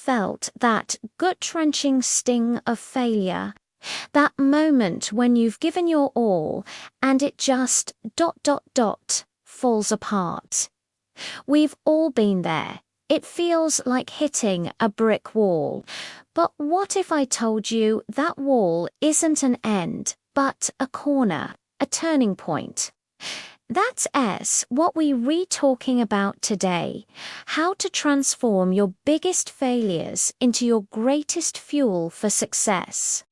felt that gut-wrenching sting of failure? That moment when you've given your all and it just ... falls apart. We've all been there. It feels like hitting a brick wall. But what if I told you that wall isn't an end, but a corner, a turning point? That's what we re-talking about today. How to transform your biggest failures into your greatest fuel for success.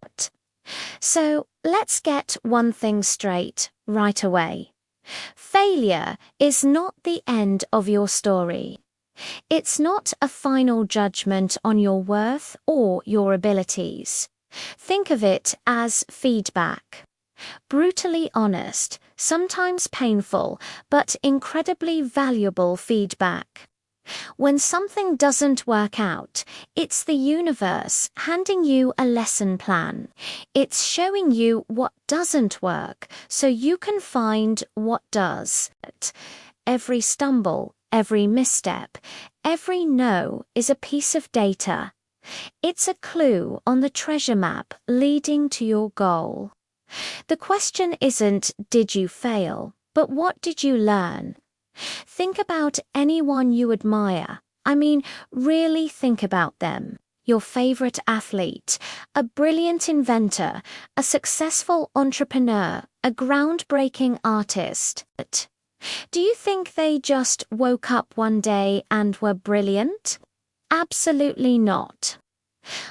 So let's get one thing straight right away. Failure is not the end of your story. It's not a final judgment on your worth or your abilities. Think of it as feedback. Brutally honest, sometimes painful, but incredibly valuable feedback. When something doesn't work out, it's the universe handing you a lesson plan. It's showing you what doesn't work so you can find what does. Every stumble, every misstep, every no is a piece of data. It's a clue on the treasure map leading to your goal. The question isn't, did you fail, but what did you learn? Think about anyone you admire. I mean, really think about them. Your favorite athlete, a brilliant inventor, a successful entrepreneur, a groundbreaking artist. Do you think they just woke up one day and were brilliant? Absolutely not.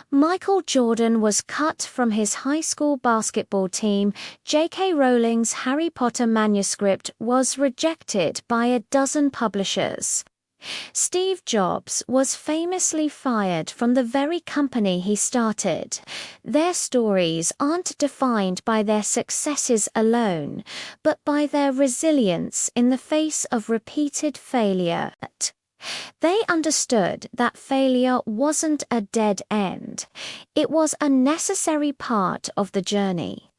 Michael Jordan was cut from his high school basketball team. J.K. Rowling's Harry Potter manuscript was rejected by a dozen publishers. Steve Jobs was famously fired from the very company he started. Their stories aren't defined by their successes alone, but by their resilience in the face of repeated failure. They understood that failure wasn't a dead end. It was a necessary part of the journey.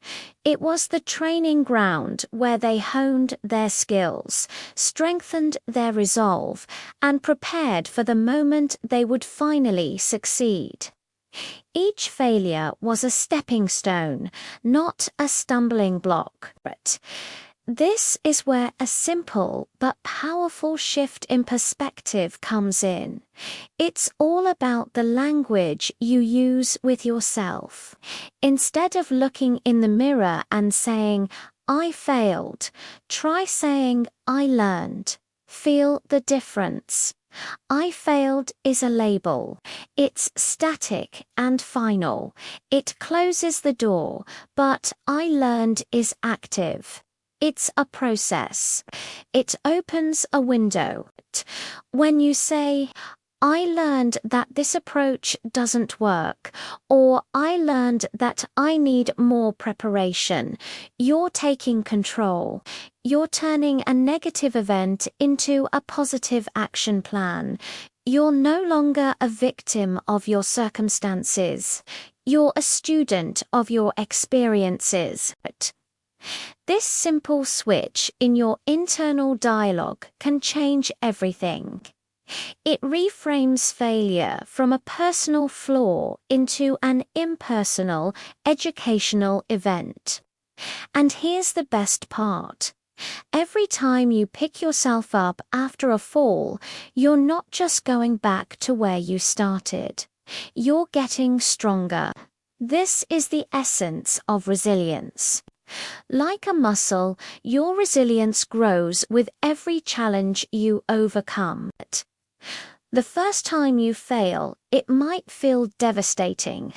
It was the training ground where they honed their skills, strengthened their resolve, and prepared for the moment they would finally succeed. Each failure was a stepping stone, not a stumbling block. This is where a simple but powerful shift in perspective comes in. It's all about the language you use with yourself. Instead of looking in the mirror and saying, "I failed," try saying, "I learned." Feel the difference. "I failed" is a label. It's static and final. It closes the door, but "I learned" is active. It's a process. It opens a window. When you say, "I learned that this approach doesn't work," or "I learned that I need more preparation," you're taking control. You're turning a negative event into a positive action plan. You're no longer a victim of your circumstances. You're a student of your experiences. This simple switch in your internal dialogue can change everything. It reframes failure from a personal flaw into an impersonal, educational event. And here's the best part. Every time you pick yourself up after a fall, you're not just going back to where you started. You're getting stronger. This is the essence of resilience. Like a muscle, your resilience grows with every challenge you overcome. The first time you fail, it might feel devastating.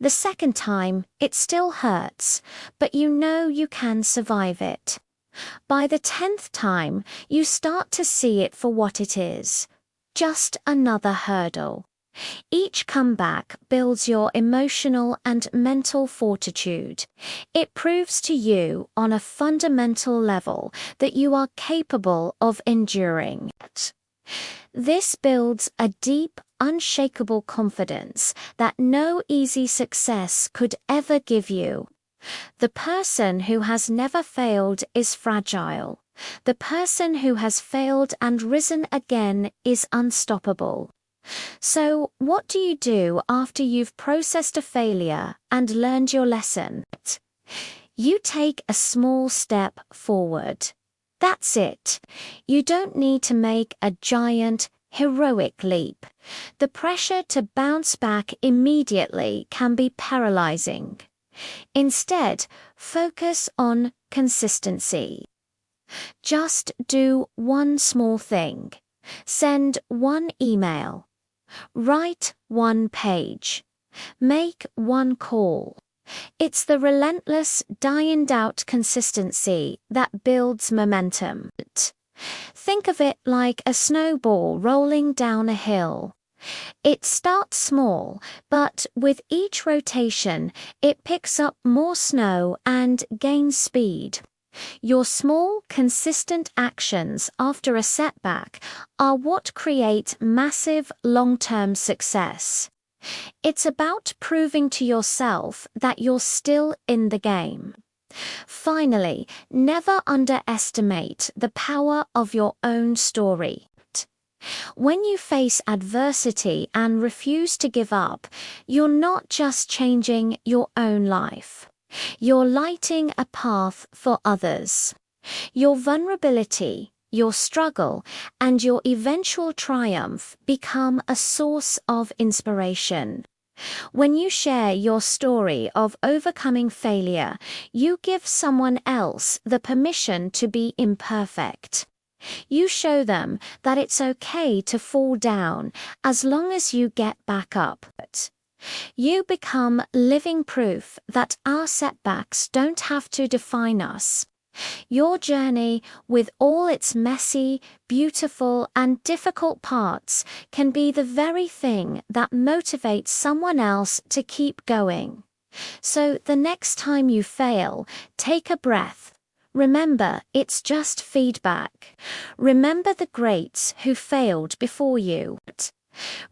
The second time, it still hurts, but you know you can survive it. By the 10th time, you start to see it for what it is. Just another hurdle. Each comeback builds your emotional and mental fortitude. It proves to you on a fundamental level that you are capable of enduring. This builds a deep, unshakable confidence that no easy success could ever give you. The person who has never failed is fragile. The person who has failed and risen again is unstoppable. So, what do you do after you've processed a failure and learned your lesson? You take a small step forward. That's it. You don't need to make a giant, heroic leap. The pressure to bounce back immediately can be paralyzing. Instead, focus on consistency. Just do one small thing. Send one email. Write one page. Make one call. It's the relentless, die-in-doubt consistency that builds momentum. Think of it like a snowball rolling down a hill. It starts small, but with each rotation, it picks up more snow and gains speed. Your small, consistent actions after a setback are what create massive, long-term success. It's about proving to yourself that you're still in the game. Finally, never underestimate the power of your own story. When you face adversity and refuse to give up, you're not just changing your own life. You're lighting a path for others. Your vulnerability, your struggle, and your eventual triumph become a source of inspiration. When you share your story of overcoming failure, you give someone else the permission to be imperfect. You show them that it's okay to fall down as long as you get back up. You become living proof that our setbacks don't have to define us. Your journey, with all its messy, beautiful, and difficult parts, can be the very thing that motivates someone else to keep going. So the next time you fail, take a breath. Remember, it's just feedback. Remember the greats who failed before you.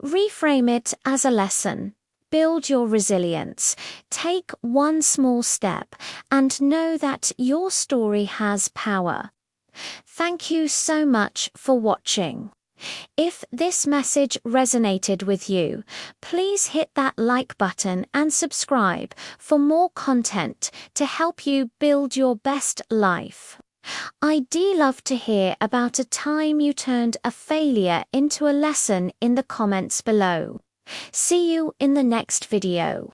Reframe it as a lesson. Build your resilience, take one small step, and know that your story has power. Thank you so much for watching. If this message resonated with you, please hit that like button and subscribe for more content to help you build your best life. I'd love to hear about a time you turned a failure into a lesson in the comments below. See you in the next video.